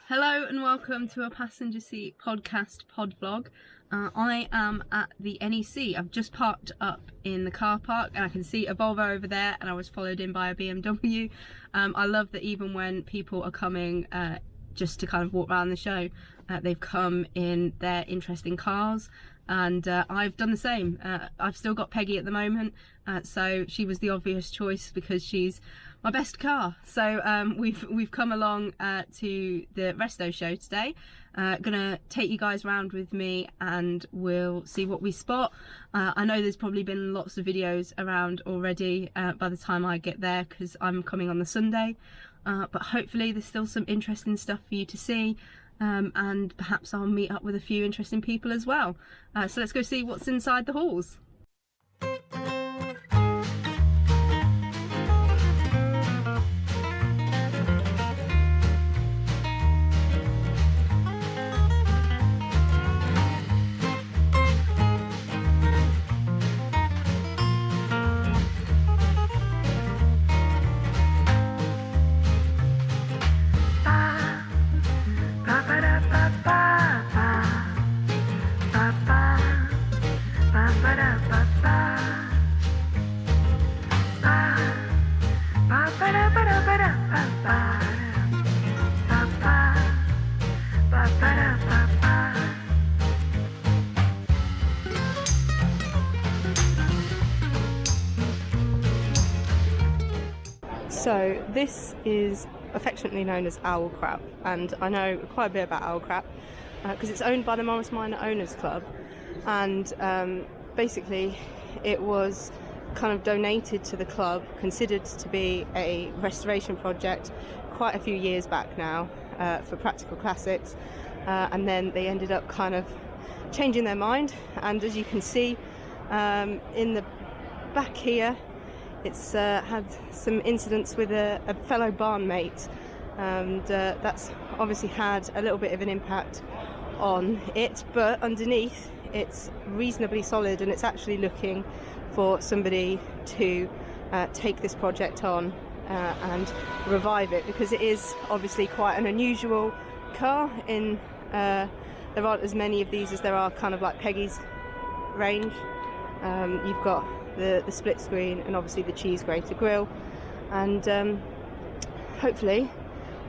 Hello and welcome to a passenger seat podcast PodVlog. I am at the NEC. I've just parked up in the car park and I can see a Volvo over there, and I was followed in by a BMW. I love that even when people are coming just to kind of walk around the show, they've come in their interesting cars, and I've done the same. I've still got Peggy at the moment, so she was the obvious choice because she's my best car. So we've come along to the Resto show today. Gonna take you guys around with me and we'll see what we spot. I know there's probably been lots of videos around already by the time I get there, because I'm coming on the Sunday, but hopefully there's still some interesting stuff for you to see, and perhaps I'll meet up with a few interesting people as well. So let's go see what's inside the halls. So this is affectionately known as Owl Crap, and I know quite a bit about Owl Crap because it's owned by the Morris Minor Owners Club, and basically it was kind of donated to the club, considered to be a restoration project quite a few years back now for Practical Classics, and then they ended up kind of changing their mind, and as you can see in the back here, it's had some incidents with a fellow barnmate, and that's obviously had a little bit of an impact on it, but underneath it's reasonably solid, and it's actually looking for somebody to take this project on and revive it, because it is obviously quite an unusual car. In there aren't as many of these as there are kind of like Peggy's range. You've got the split screen and obviously the cheese grater grille, and hopefully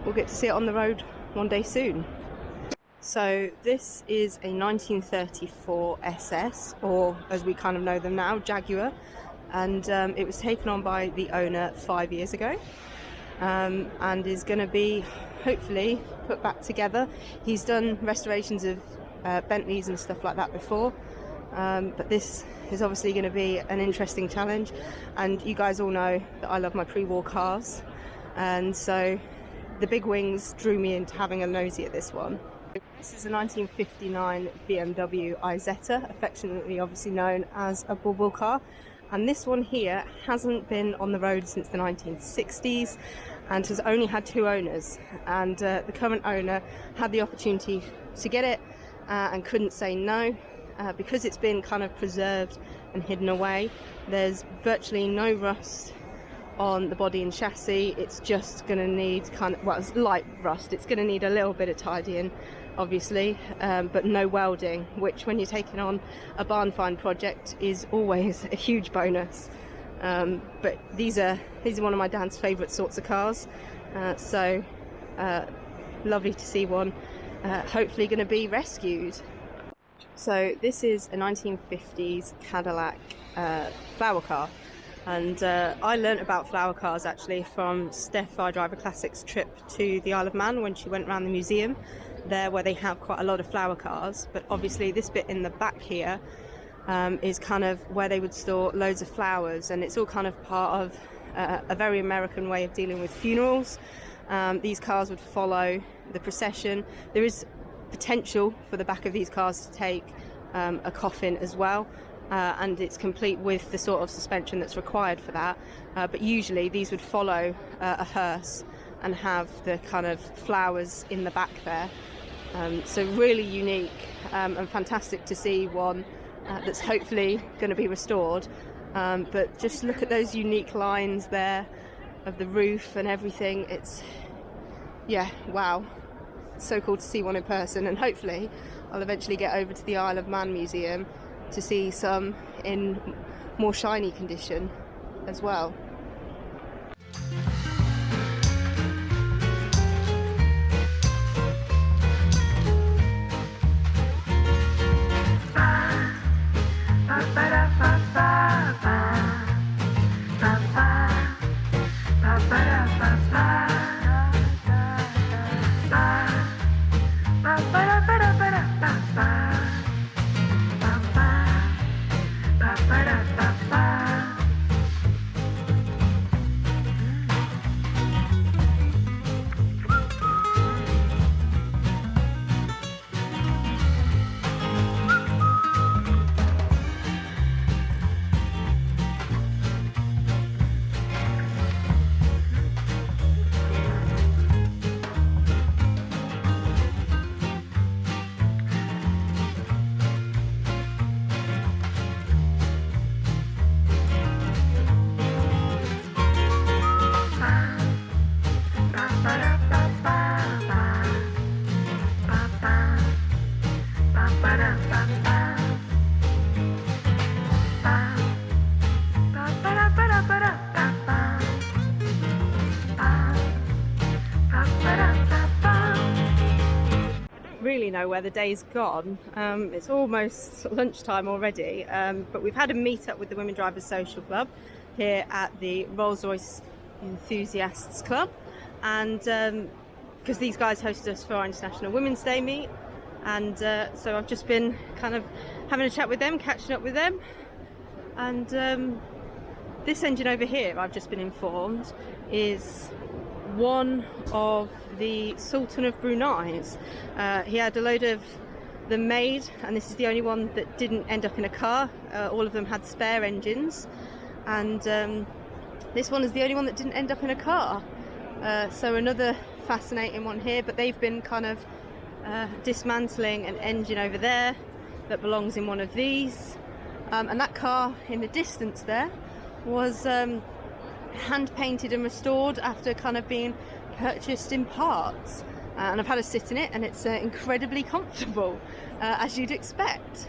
we'll get to see it on the road one day soon. So this is a 1934 SS, or as we kind of know them now, Jaguar, and it was taken on by the owner 5 years ago, and is going to be hopefully put back together. He's done restorations of Bentleys and stuff like that before, but this is obviously going to be an interesting challenge, and you guys all know that I love my pre-war cars, and so the big wings drew me into having a nosy at this one. This is a 1959 BMW Isetta, affectionately obviously known as a bubble car, and this one here hasn't been on the road since the 1960s and has only had two owners, and the current owner had the opportunity to get it and couldn't say no. Because it's been kind of preserved and hidden away, there's virtually no rust on the body and chassis. It's just going to need kind of, well, it's light rust. It's going to need a little bit of tidying, obviously, but no welding, which when you're taking on a barn find project is always a huge bonus. But these are one of my dad's favourite sorts of cars, so lovely to see one hopefully going to be rescued. So this is a 1950s Cadillac flower car, and I learnt about flower cars actually from Steph, our Driver Classics trip to the Isle of Man, when she went around the museum there where they have quite a lot of flower cars. But obviously this bit in the back here is kind of where they would store loads of flowers, and it's all kind of part of a very American way of dealing with funerals. These cars would follow the procession. There is potential for the back of these cars to take a coffin as well, and it's complete with the sort of suspension that's required for that, but usually these would follow a hearse and have the kind of flowers in the back there, so really unique and fantastic to see one that's hopefully going to be restored, but just look at those unique lines there of the roof and everything. It's, yeah, wow. so cool to see one in person, and hopefully I'll eventually get over to the Isle of Man Museum to see some in more shiny condition as well. Really know where the day's gone. It's almost lunchtime already, but we've had a meet up with the Women Drivers Social Club here at the Rolls-Royce Enthusiasts Club, and because these guys hosted us for our International Women's Day meet, and so I've just been kind of having a chat with them, catching up with them, and this engine over here, I've just been informed, is one of the Sultan of Brunei's. He had a load of them made, and this is the only one that didn't end up in a car. All of them had spare engines, and this one is the only one that didn't end up in a car. So another fascinating one here, but they've been kind of dismantling an engine over there that belongs in one of these, and that car in the distance there was hand painted and restored after kind of being purchased in parts, and I've had a sit in it, and it's incredibly comfortable, as you'd expect.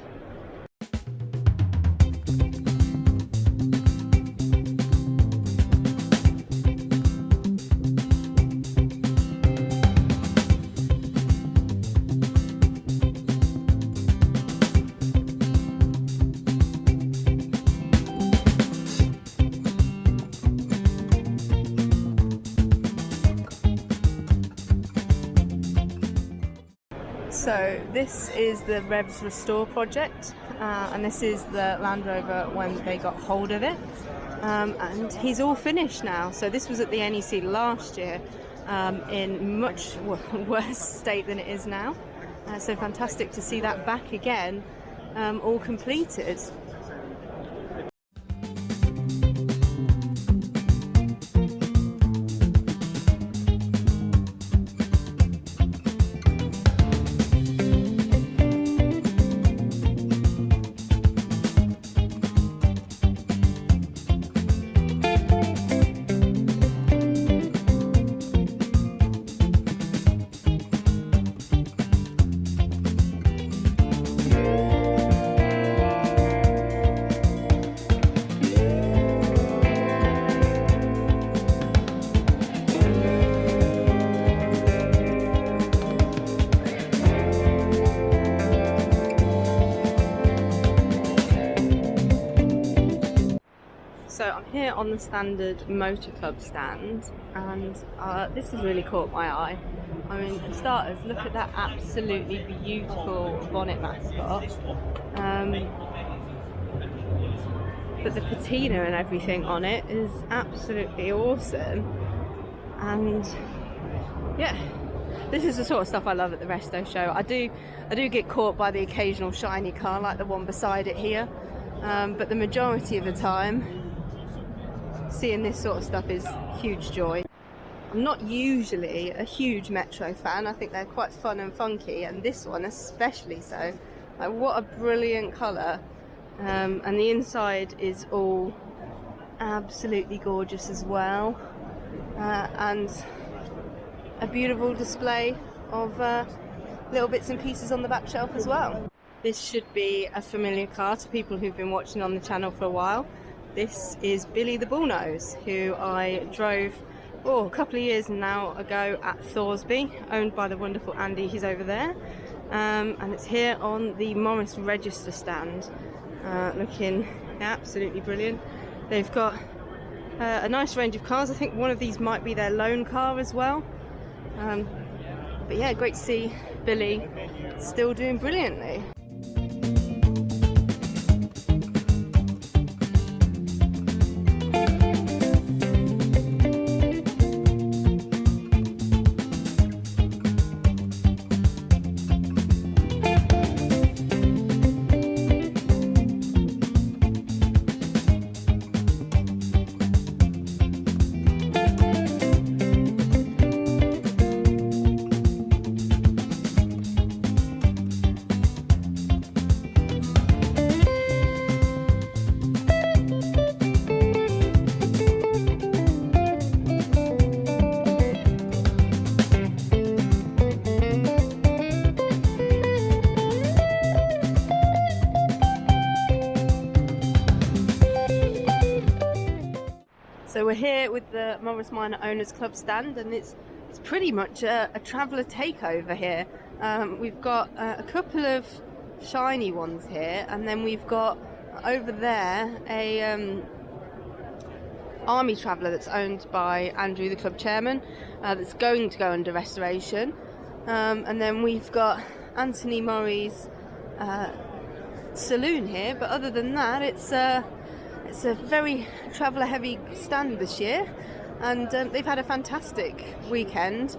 So this is the Revs Restore project, and this is the Land Rover when they got hold of it, and he's all finished now. So this was at the NEC last year, in much worse state than it is now, so fantastic to see that back again, all completed. So I'm here on the Standard Motor Club stand, and this has really caught my eye. I mean, for starters, look at that absolutely beautiful bonnet mascot. But the patina and everything on it is absolutely awesome. And yeah, this is the sort of stuff I love at the Resto show. I do get caught by the occasional shiny car like the one beside it here, but the majority of the time seeing this sort of stuff is huge joy. I'm not usually a huge Metro fan. I think they're quite fun and funky, and this one especially so. Like, what a brilliant colour, and the inside is all absolutely gorgeous as well, and a beautiful display of little bits and pieces on the back shelf as well. This should be a familiar car to people who've been watching on the channel for a while. This is Billy the Bullnose, who I drove a couple of years now ago at Thoresby, owned by the wonderful Andy. He's over there, and it's here on the Morris Register stand, looking absolutely brilliant. They've got a nice range of cars. I think one of these might be their loan car as well, but yeah, great to see Billy still doing brilliantly. So we're here with the Morris Minor Owners Club stand, and it's pretty much a traveller takeover here. We've got a couple of shiny ones here, and then we've got over there a Army Traveller that's owned by Andrew, the club chairman, that's going to go under restoration. And then we've got Anthony Murray's saloon here, but other than that, it's a very traveller heavy stand this year, and they've had a fantastic weekend.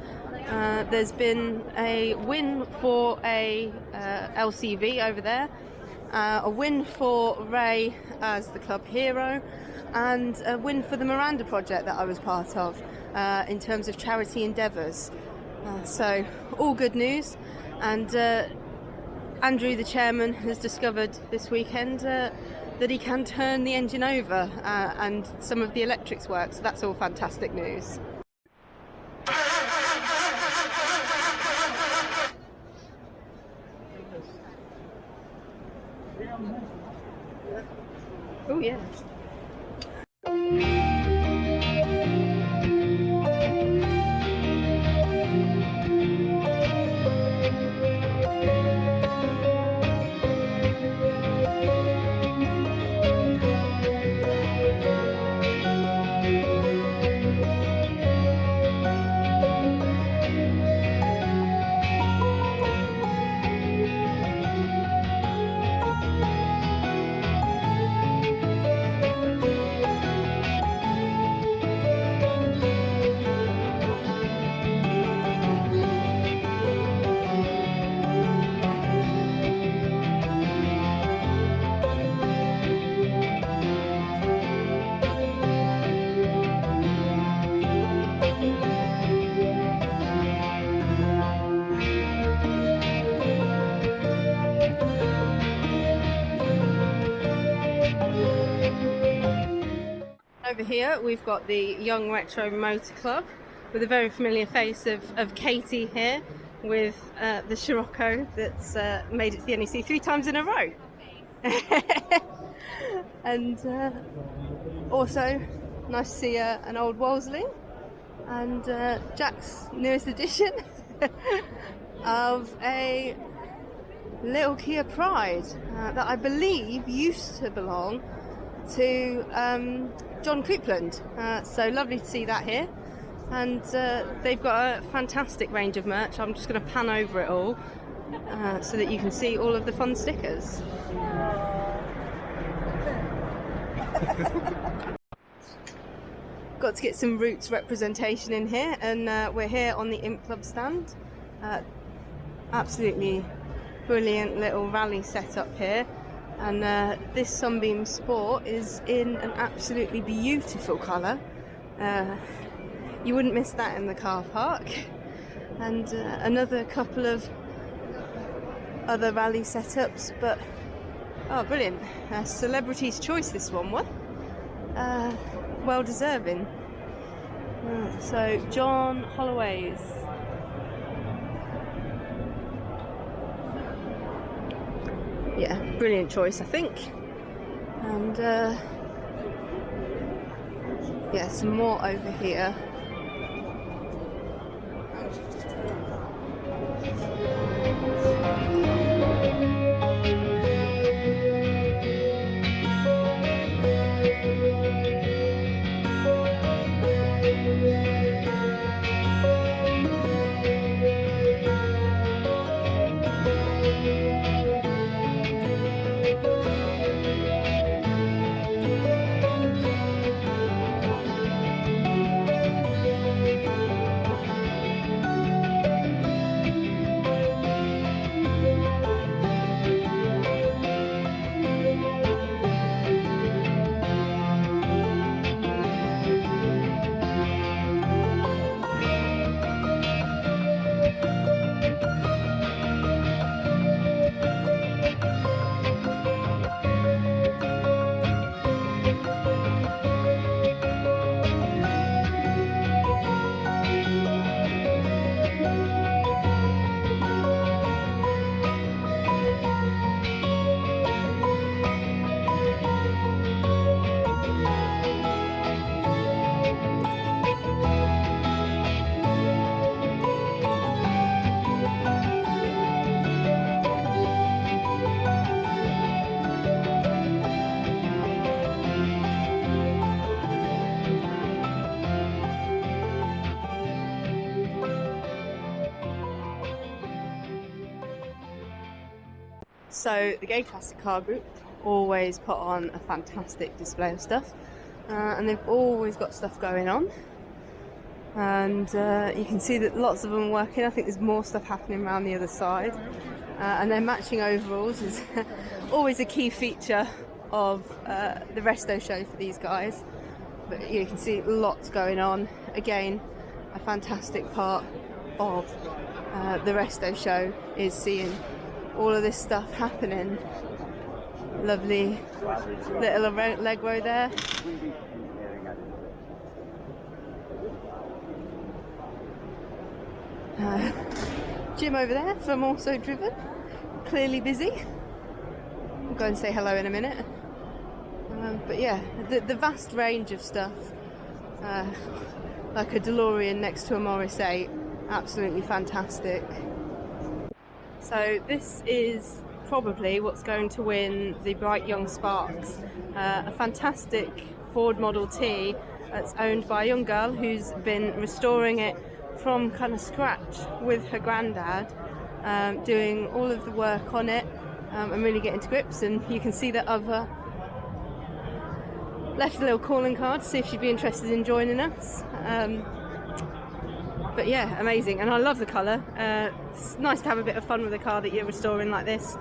There's been a win for a LCV over there, a win for Ray as the club hero, and a win for the Miranda project that I was part of in terms of charity endeavours. So all good news, and Andrew, the chairman, has discovered this weekend that he can turn the engine over and some of the electrics work, so that's all fantastic news. Oh yeah. Over here we've got the Young Retro Motor Club with a very familiar face of Katie here, with the Scirocco that's made it to the NEC 3 times in a row. And also nice to see an old Wolseley, and Jack's newest addition of a little Kia Pride that I believe used to belong to John Coupland. So lovely to see that here, and they've got a fantastic range of merch. I'm just going to pan over it all so that you can see all of the fun stickers. Got to get some Roots representation in here, and we're here on the Imp Club stand. Absolutely brilliant little rally setup here, and this Sunbeam Sport is in an absolutely beautiful colour. You wouldn't miss that in the car park. And another couple of other rally setups, but oh, brilliant. Celebrity's choice, this one was. Well deserving. So John Holloway's brilliant choice, I think. And yeah, some more over here. So the Gay Classic Car Group always put on a fantastic display of stuff, and they've always got stuff going on, and you can see that lots of them are working. I think there's more stuff happening around the other side, and their matching overalls is always a key feature of the Resto show for these guys. But you can see lots going on. Again, a fantastic part of the Resto show is seeing all of this stuff happening. Lovely little leg row there. Jim over there from Also Driven, clearly busy. I'll go and say hello in a minute. But yeah, the vast range of stuff, like a DeLorean next to a Morris 8, absolutely fantastic. So this is probably what's going to win the Bright Young Sparks, a fantastic Ford Model T that's owned by a young girl who's been restoring it from kind of scratch with her granddad, doing all of the work on it and really getting to grips. And you can see that I've left a little calling card to see if she'd be interested in joining us. But yeah, amazing, and I love the colour. It's nice to have a bit of fun with a car that you're restoring like this,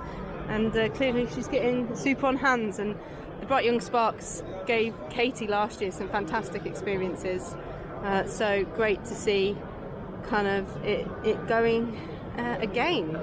and clearly she's getting super on hands. And the Bright Young Sparks gave Katie last year some fantastic experiences, so great to see kind of it going again.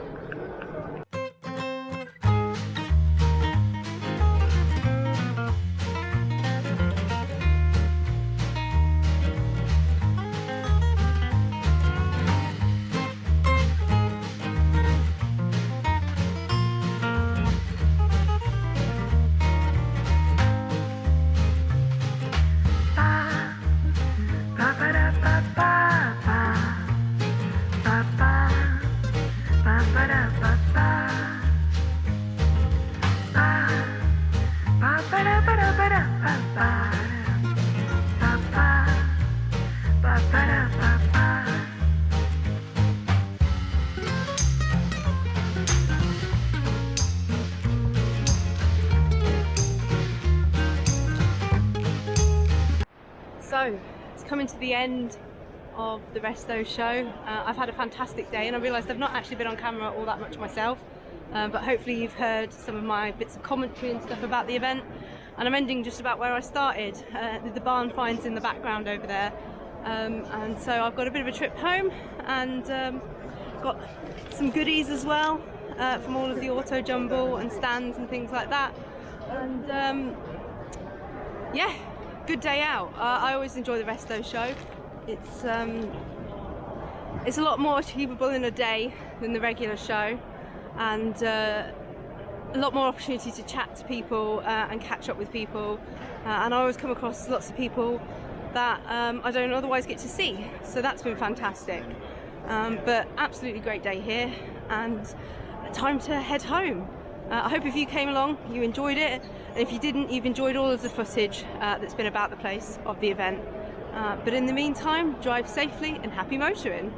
So it's coming to the end of the Resto show. I've had a fantastic day, and I realised I've not actually been on camera all that much myself, but hopefully you've heard some of my bits of commentary and stuff about the event. And I'm ending just about where I started, the barn finds in the background over there. And so I've got a bit of a trip home, and got some goodies as well from all of the auto jumble and stands and things like that. And yeah, good day out. I always enjoy the Resto show. It's a lot more achievable in a day than the regular show, and a lot more opportunity to chat to people and catch up with people, and I always come across lots of people that I don't otherwise get to see, so that's been fantastic. But absolutely great day here, and time to head home. I hope if you came along you enjoyed it, and if you didn't, you've enjoyed all of the footage that's been about the place of the event. But in the meantime, drive safely and happy motoring.